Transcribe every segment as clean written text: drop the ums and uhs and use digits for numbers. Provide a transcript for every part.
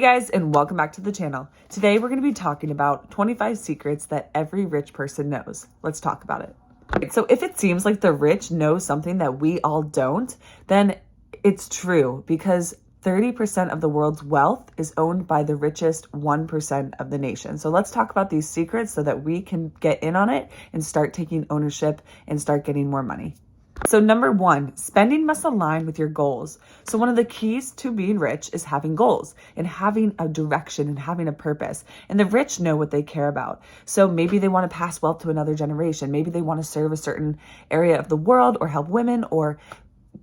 Hey guys, and welcome back to the channel. Today we're going to be talking about 25 secrets that every rich person knows. Let's talk about it. So if it seems like the rich know something that we all don't, then it's true because 30% of the world's wealth is owned by the richest 1% of the nation. So let's talk about these secrets so that we can get in on it and start taking ownership and start getting more money. So number one, spending must align with your goals. So one of the keys to being rich is having goals and having a direction and having a purpose. And the rich know what they care about. So maybe they want to pass wealth to another generation. Maybe they want to serve a certain area of the world or help women or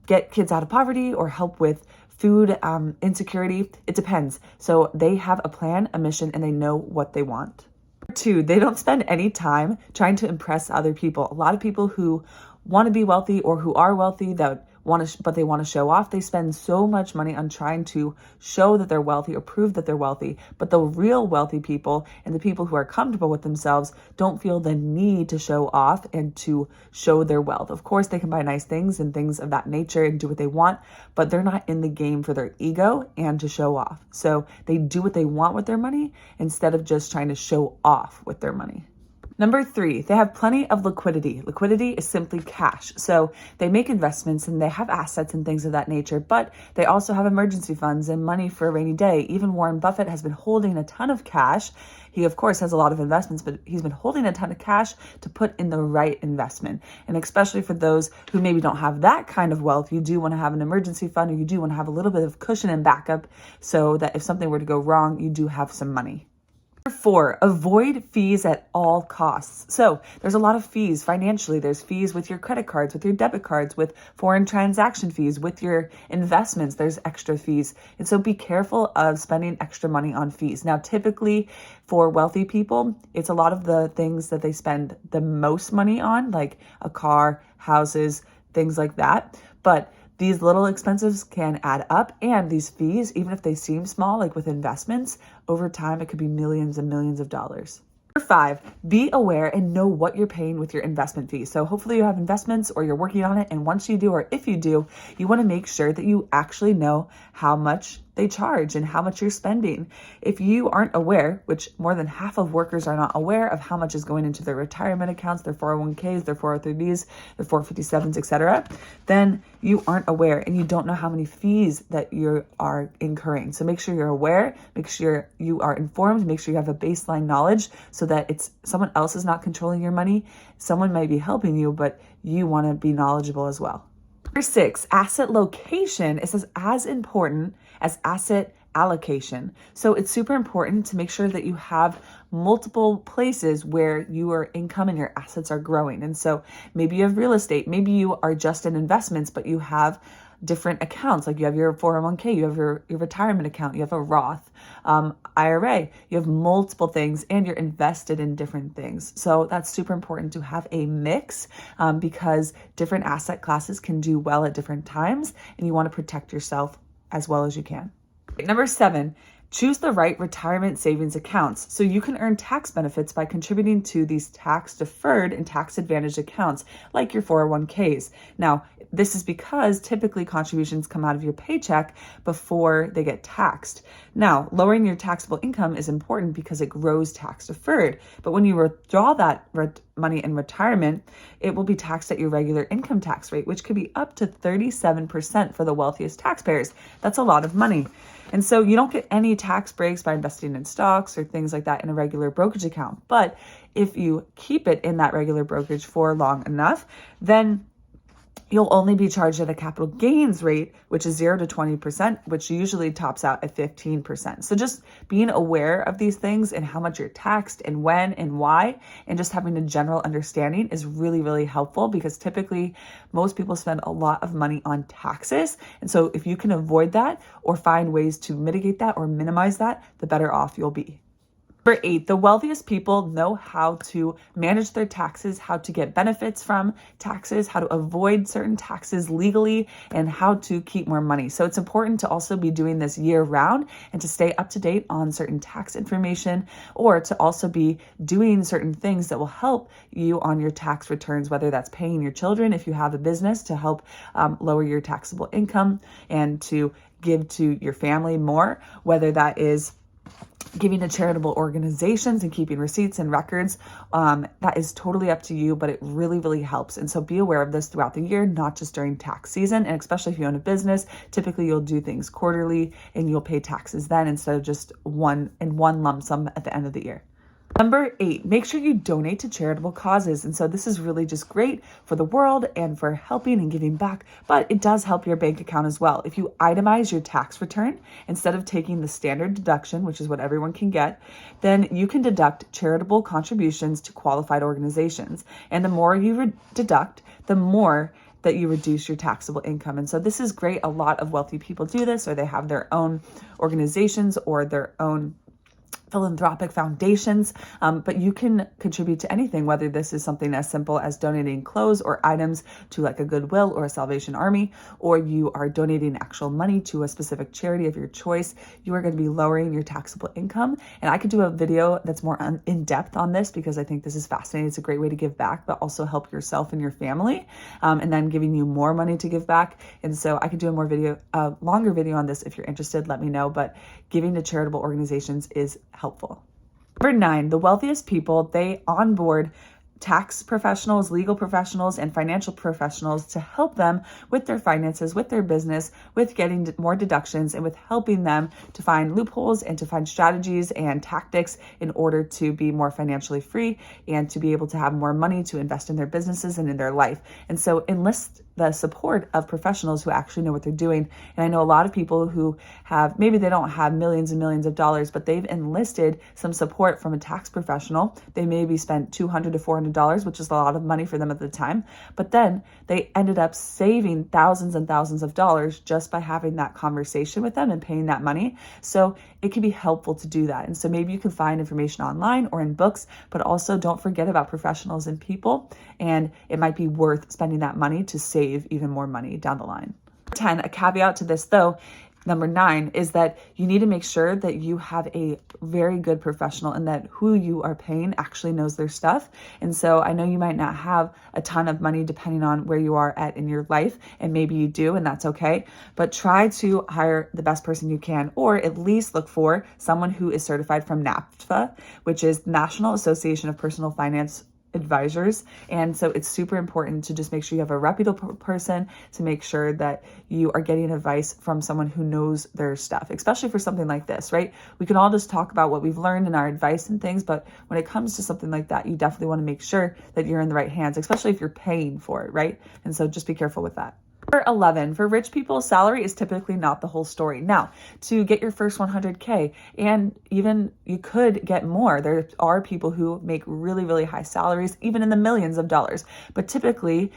get kids out of poverty or help with food insecurity. It depends. So they have a plan, a mission, and they know what they want. Two, they don't spend any time trying to impress other people. A lot of people who want to be wealthy or who are wealthy but they want to show off, they spend so much money on trying to show that they're wealthy or prove that they're wealthy. But the real wealthy people and the people who are comfortable with themselves don't feel the need to show off and to show their wealth. Of course, they can buy nice things and things of that nature and do what they want, but they're not in the game for their ego and to show off. So they do what they want with their money instead of just trying to show off with their money. Number three, they have plenty of liquidity. Liquidity is simply cash. So they make investments and they have assets and things of that nature, but they also have emergency funds and money for a rainy day. Even Warren Buffett has been holding a ton of cash. He, of course, has a lot of investments, but he's been holding a ton of cash to put in the right investment. And especially for those who maybe don't have that kind of wealth, you do want to have an emergency fund or you do want to have a little bit of cushion and backup so that if something were to go wrong, you do have some money. Number four, avoid fees at all costs. So there's a lot of fees financially. There's fees with your credit cards, with your debit cards, with foreign transaction fees, with your investments. There's extra fees. And so be careful of spending extra money on fees. Now, typically for wealthy people, it's a lot of the things that they spend the most money on, like a car, houses, things like that. But these little expenses can add up, and these fees, even if they seem small, like with investments, over time, it could be millions and millions of dollars. Number five, be aware and know what you're paying with your investment fees. So hopefully you have investments or you're working on it. And once you do, or if you do, you want to make sure that you actually know how much they charge and how much you're spending. If you aren't aware, which more than half of workers are not aware of how much is going into their retirement accounts, their 401ks, their 403bs, their 457s, etc., then you aren't aware and you don't know how many fees that you are incurring. So make sure you're aware, make sure you are informed, make sure you have a baseline knowledge so that it's someone else is not controlling your money. Someone might be helping you, but you want to be knowledgeable as well. Number six, asset location is as important as asset allocation. So it's super important to make sure that you have multiple places where your income and your assets are growing. And so maybe you have real estate, maybe you are just in investments, but you have different accounts, like you have your 401k, you have your retirement account, you have a Roth IRA, you have multiple things and you're invested in different things. So that's super important to have a mix because different asset classes can do well at different times and you want to protect yourself as well as you can. Number seven, choose the right retirement savings accounts so you can earn tax benefits by contributing to these tax deferred and tax advantaged accounts like your 401ks. Now, this is because typically contributions come out of your paycheck before they get taxed. Now, lowering your taxable income is important because it grows tax deferred. But when you withdraw that money in retirement, it will be taxed at your regular income tax rate, which could be up to 37% for the wealthiest taxpayers. That's a lot of money. And so you don't get any tax breaks by investing in stocks or things like that in a regular brokerage account. But if you keep it in that regular brokerage for long enough, then you'll only be charged at a capital gains rate, which is 0 to 20%, which usually tops out at 15%. So just being aware of these things and how much you're taxed and when and why, and just having a general understanding is really, really helpful because typically most people spend a lot of money on taxes. And so if you can avoid that or find ways to mitigate that or minimize that, the better off you'll be. Number 8, the wealthiest people know how to manage their taxes, how to get benefits from taxes, how to avoid certain taxes legally, and how to keep more money. So it's important to also be doing this year round and to stay up to date on certain tax information, or to also be doing certain things that will help you on your tax returns, whether that's paying your children if you have a business to help lower your taxable income and to give to your family more, whether that is giving to charitable organizations and keeping receipts and records. That is totally up to you, but it really, really helps. And so be aware of this throughout the year, not just during tax season. And especially if you own a business, typically you'll do things quarterly and you'll pay taxes then instead of just one lump sum at the end of the year. Number 8, make sure you donate to charitable causes. And so this is really just great for the world and for helping and giving back, but it does help your bank account as well. If you itemize your tax return, instead of taking the standard deduction, which is what everyone can get, then you can deduct charitable contributions to qualified organizations. And the more you deduct, the more that you reduce your taxable income. And so this is great. A lot of wealthy people do this, or they have their own organizations or their own philanthropic foundations, but you can contribute to anything, whether this is something as simple as donating clothes or items to like a Goodwill or a Salvation Army, or you are donating actual money to a specific charity of your choice. You are going to be lowering your taxable income. And I could do a video that's more in depth on this because I think this is fascinating. It's a great way to give back, but also help yourself and your family, and then giving you more money to give back. And so I could do a longer video on this. If you're interested, let me know. But giving to charitable organizations is helpful. Number 9, the wealthiest people, they onboard tax professionals, legal professionals, and financial professionals to help them with their finances, with their business, with getting more deductions, and with helping them to find loopholes and to find strategies and tactics in order to be more financially free and to be able to have more money to invest in their businesses and in their life. And so enlist the support of professionals who actually know what they're doing. And I know a lot of people who have, maybe they don't have millions and millions of dollars, but they've enlisted some support from a tax professional. They maybe spent $200 to $400, which is a lot of money for them at the time. But then they ended up saving thousands and thousands of dollars just by having that conversation with them and paying that money. So it can be helpful to do that. And so maybe you can find information online or in books, but also don't forget about professionals and people. And it might be worth spending that money to save even more money down the line. 10, a caveat to this though, number 9, is that you need to make sure that you have a very good professional and that who you are paying actually knows their stuff. And so I know you might not have a ton of money depending on where you are at in your life, and maybe you do, and that's okay, but try to hire the best person you can, or at least look for someone who is certified from NAPFA, which is National Association of Personal Finance Advisors. And so it's super important to just make sure you have a reputable person, to make sure that you are getting advice from someone who knows their stuff, especially for something like this, right? We can all just talk about what we've learned in our advice and things, but when it comes to something like that, you definitely want to make sure that you're in the right hands, especially if you're paying for it, right? And so just be careful with that. Number 11, for rich people, salary is typically not the whole story. Now, to get your first 100K, and even you could get more, there are people who make really, really high salaries, even in the millions of dollars. But typically,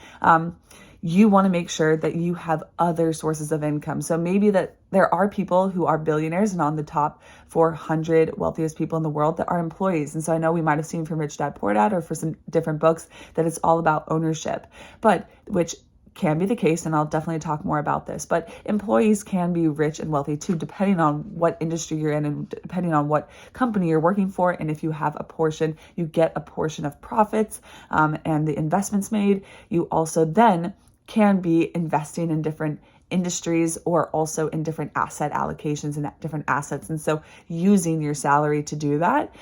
you want to make sure that you have other sources of income. So maybe that there are people who are billionaires and on the top 400 wealthiest people in the world that are employees. And so I know we might have seen from Rich Dad Poor Dad or for some different books that it's all about ownership, but which can be the case, and I'll definitely talk more about this, but employees can be rich and wealthy too, depending on what industry you're in and depending on what company you're working for. And if you have a portion, you get a portion of profits and the investments made. You also then can be investing in different industries or also in different asset allocations and different assets. And so using your salary to do that,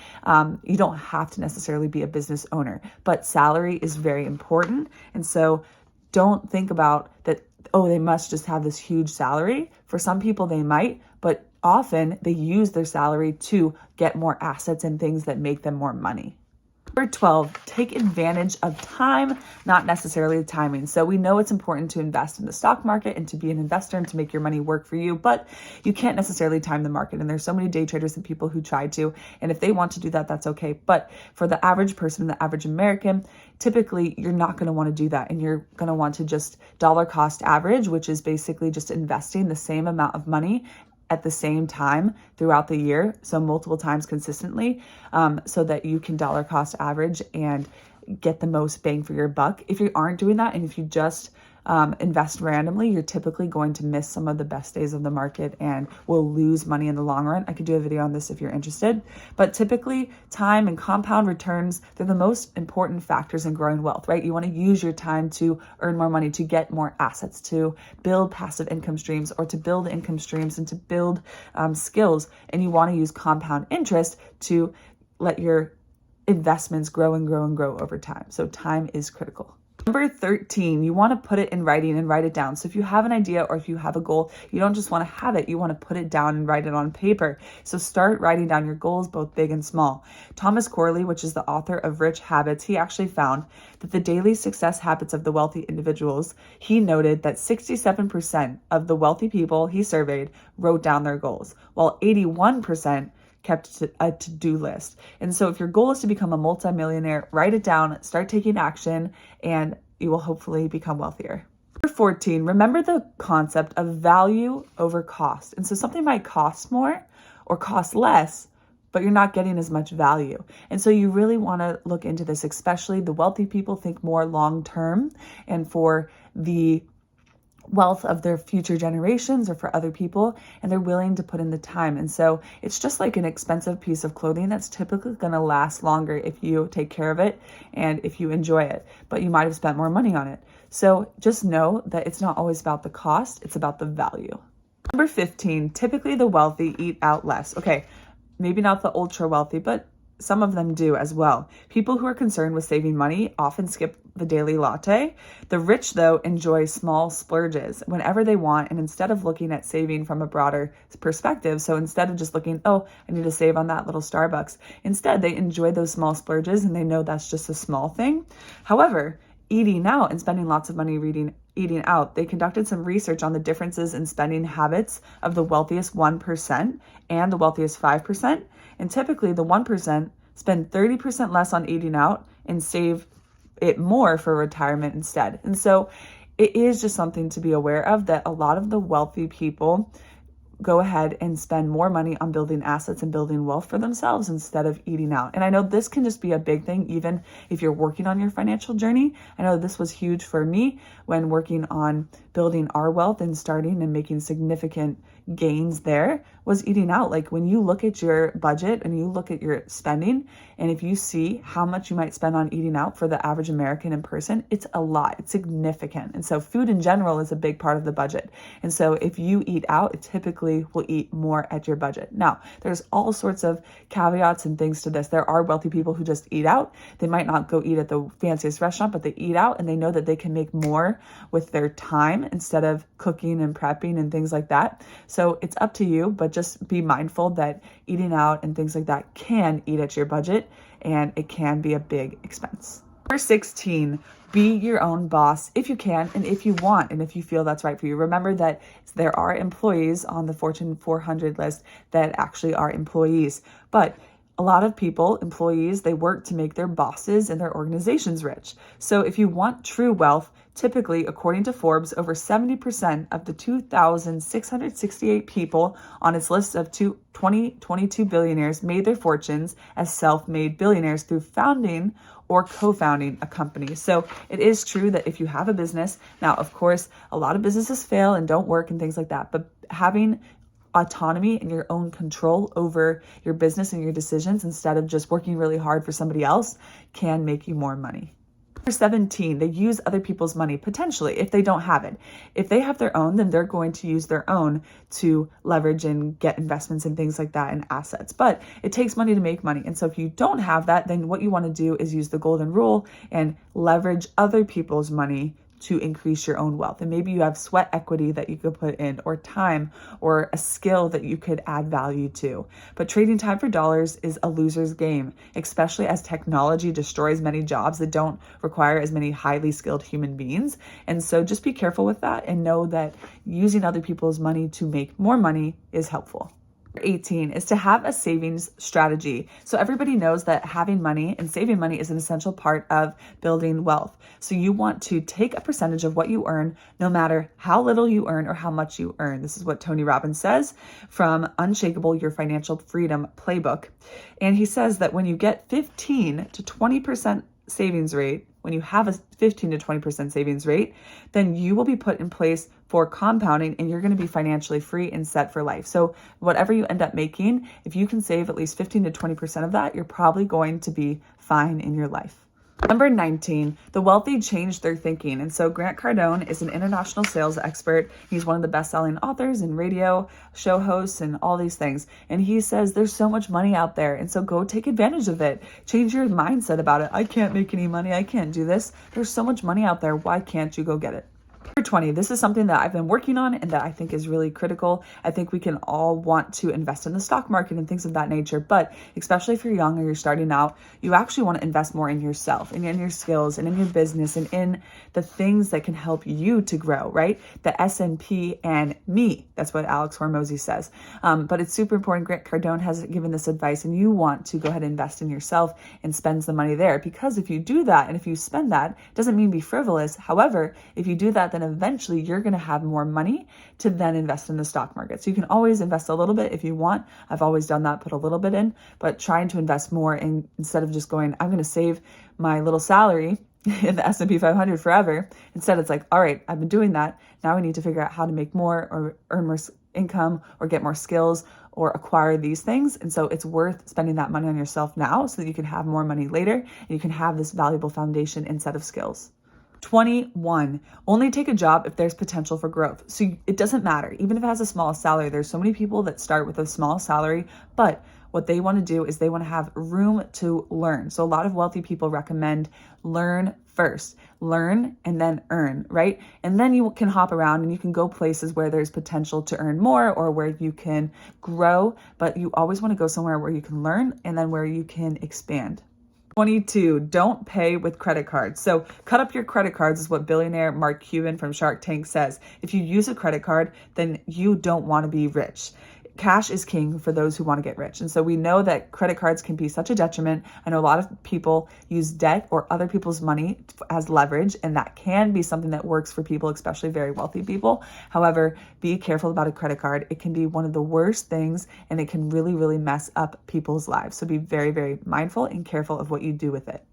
you don't have to necessarily be a business owner, but salary is very important. And so don't think about that, oh, they must just have this huge salary. For some people, they might, but often they use their salary to get more assets and things that make them more money. Number 12, take advantage of time, not necessarily the timing. So we know it's important to invest in the stock market and to be an investor and to make your money work for you, but you can't necessarily time the market. And there's so many day traders and people who try to, and if they want to do that, that's okay. But for the average person, the average American, typically you're not going to want to do that. And you're going to want to just dollar cost average, which is basically just investing the same amount of money at the same time throughout the year, so multiple times consistently, so that you can dollar cost average and get the most bang for your buck. If you aren't doing that, and if you just invest randomly, you're typically going to miss some of the best days of the market and will lose money in the long run. I could do a video on this if you're interested, but typically time and compound returns, they're the most important factors in growing wealth, right? You want to use your time to earn more money, to get more assets, to build passive income streams, or to build income streams and to build skills. And you want to use compound interest to let your investments grow and grow and grow over time. So time is critical. Number 13, you want to put it in writing and write it down. So if you have an idea or if you have a goal, you don't just want to have it, you want to put it down and write it on paper. So start writing down your goals, both big and small. Thomas Corley, which is the author of Rich Habits, he actually found that the daily success habits of the wealthy individuals, he noted that 67% of the wealthy people he surveyed wrote down their goals, while 81% kept a to-do list. And so if your goal is to become a multimillionaire, write it down, start taking action, and you will hopefully become wealthier. Number 14, remember the concept of value over cost. And so something might cost more or cost less, but you're not getting as much value. And so you really want to look into this, especially the wealthy people think more long-term and for the wealth of their future generations or for other people, and they're willing to put in the time. And so it's just like an expensive piece of clothing that's typically going to last longer if you take care of it and if you enjoy it, but you might have spent more money on it. So just know that it's not always about the cost, it's about the value. Number 15, typically the wealthy eat out less. Okay, maybe not the ultra wealthy, but some of them do as well. People who are concerned with saving money often skip the daily latte. The rich, though, enjoy small splurges whenever they want, and instead of looking at saving from a broader perspective, so instead of just looking, oh, I need to save on that little Starbucks, instead they enjoy those small splurges and they know that's just a small thing. However, eating out and spending lots of money eating out, they conducted some research on the differences in spending habits of the wealthiest 1% and the wealthiest 5%. And typically the 1% spend 30% less on eating out and save it more for retirement instead. And so it is just something to be aware of, that a lot of the wealthy people go ahead and spend more money on building assets and building wealth for themselves instead of eating out. And I know this can just be a big thing, even if you're working on your financial journey. I know this was huge for me when working on building our wealth and starting and making significant gains there, was eating out. Like when you look at your budget and you look at your spending, and if you see how much you might spend on eating out for the average American in person, it's a lot, it's significant. And so food in general is a big part of the budget. And so if you eat out, it typically will eat more at your budget. Now, there's all sorts of caveats and things to this. There are wealthy people who just eat out. They might not go eat at the fanciest restaurant, but they eat out and they know that they can make more with their time instead of cooking and prepping and things like that. So it's up to you, but just be mindful that eating out and things like that can eat at your budget and it can be a big expense. Number 16, be your own boss if you can and if you want and if you feel that's right for you. Remember that there are employees on the Fortune 400 list that actually are employees, but a lot of people, employees, they work to make their bosses and their organizations rich. So if you want true wealth, typically, according to Forbes, over 70% of the 2,668 people on its list of 2022 billionaires made their fortunes as self-made billionaires through founding or co-founding a company. So it is true that if you have a business, now, of course, a lot of businesses fail and don't work and things like that, but having autonomy and your own control over your business and your decisions instead of just working really hard for somebody else can make you more money. Number 17, they use other people's money potentially if they don't have it. If they have their own, then they're going to use their own to leverage and get investments and things like that and assets. But it takes money to make money. And so if you don't have that, then what you want to do is use the golden rule and leverage other people's money to increase your own wealth. And maybe you have sweat equity that you could put in, or time, or a skill that you could add value to. But trading time for dollars is a loser's game, especially as technology destroys many jobs that don't require as many highly skilled human beings. And so just be careful with that and know that using other people's money to make more money is helpful. 18 is to have a savings strategy. So everybody knows that having money and saving money is an essential part of building wealth. So you want to take a percentage of what you earn, no matter how little you earn or how much you earn. This is what Tony Robbins says from Unshakable, Your Financial Freedom Playbook. And he says that when you get 15 to 20% savings rate, when you have a 15 to 20% savings rate, then you will be put in place for compounding and you're going to be financially free and set for life. So whatever you end up making, if you can save at least 15 to 20% of that, you're probably going to be fine in your life. Number 19, the wealthy change their thinking. And so Grant Cardone is an international sales expert. He's one of the best-selling authors and radio show hosts and all these things. And he says there's so much money out there. And so go take advantage of it. Change your mindset about it. I can't make any money. I can't do this. There's so much money out there. Why can't you go get it? Number 20, this is something that I've been working on and that I think is really critical. I think we can all want to invest in the stock market and things of that nature, but especially if you're young or you're starting out, you actually want to invest more in yourself and in your skills and in your business and in the things that can help you to grow, right? The S&P and me. That's what Alex Hormozy says. But it's super important. Grant Cardone has given this advice and you want to go ahead and invest in yourself and spend the money there, because if you do that and if you spend that, it doesn't mean be frivolous. However, if you do that, then eventually you're going to have more money to then invest in the stock market. So you can always invest a little bit if you want. I've always done that, put a little bit in, but trying to invest more instead of just going, I'm going to save my little salary in the S&P 500 forever. Instead, it's like, all right, I've been doing that. Now I need to figure out how to make more or earn more income or get more skills or acquire these things. And so it's worth spending that money on yourself now so that you can have more money later and you can have this valuable foundation and set of skills. 21, only take a job if there's potential for growth. So it doesn't matter. Even if it has a small salary, there's so many people that start with a small salary, but what they want to do is they want to have room to learn. So a lot of wealthy people recommend learn first, learn and then earn, right? And then you can hop around and you can go places where there's potential to earn more or where you can grow, but you always want to go somewhere where you can learn and then where you can expand. 22, don't pay with credit cards. So cut up your credit cards is what billionaire Mark Cuban from Shark Tank says. If you use a credit card, then you don't want to be rich. Cash is king for those who want to get rich. And so we know that credit cards can be such a detriment. I know a lot of people use debt or other people's money as leverage, and that can be something that works for people, especially very wealthy people. However, be careful about a credit card. It can be one of the worst things, and it can really, really mess up people's lives. So be very, very mindful and careful of what you do with it.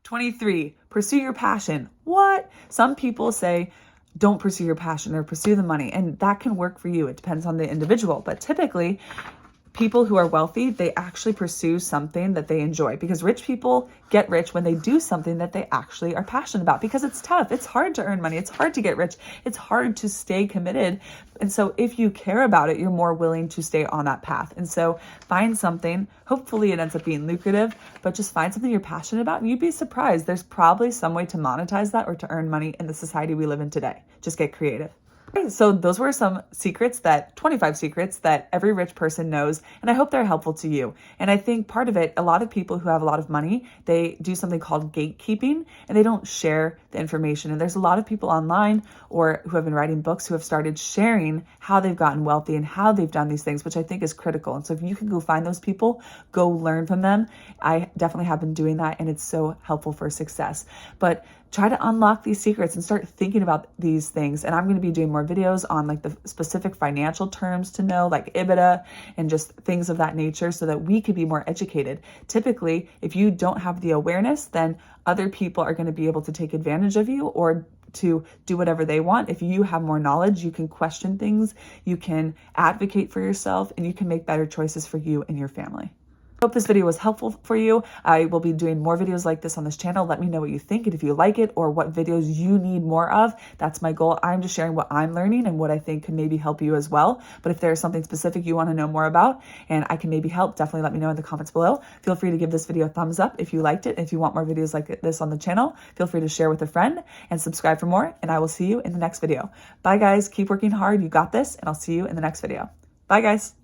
23, pursue your passion. What? Some people say, don't pursue your passion or pursue the money. And that can work for you. It depends on the individual. But typically, people who are wealthy, they actually pursue something that they enjoy, because rich people get rich when they do something that they actually are passionate about, because it's tough. It's hard to earn money. It's hard to get rich. It's hard to stay committed. And so if you care about it, you're more willing to stay on that path. And so find something, hopefully it ends up being lucrative, but just find something you're passionate about and you'd be surprised. There's probably some way to monetize that or to earn money in the society we live in today. Just get creative. So those were some 25 secrets that every rich person knows, and I hope they're helpful to you. And I think part of it, a lot of people who have a lot of money, they do something called gatekeeping, and they don't share the information. And there's a lot of people online or who have been writing books who have started sharing how they've gotten wealthy and how they've done these things, which I think is critical. And so if you can go find those people, go learn from them. I definitely have been doing that, and it's so helpful for success. But try to unlock these secrets and start thinking about these things. And I'm going to be doing more videos on like the specific financial terms to know, like EBITDA and just things of that nature, so that we could be more educated. Typically, if you don't have the awareness, then other people are going to be able to take advantage of you or to do whatever they want. If you have more knowledge, you can question things, you can advocate for yourself, and you can make better choices for you and your family. I hope this video was helpful for you. I will be doing more videos like this on this channel. Let me know what you think and if you like it or what videos you need more of. That's my goal. I'm just sharing what I'm learning and what I think can maybe help you as well. But if there's something specific you want to know more about and I can maybe help, definitely let me know in the comments below. Feel free to give this video a thumbs up if you liked it. If you want more videos like this on the channel, feel free to share with a friend and subscribe for more. And I will see you in the next video. Bye guys. Keep working hard. You got this. And I'll see you in the next video. Bye guys.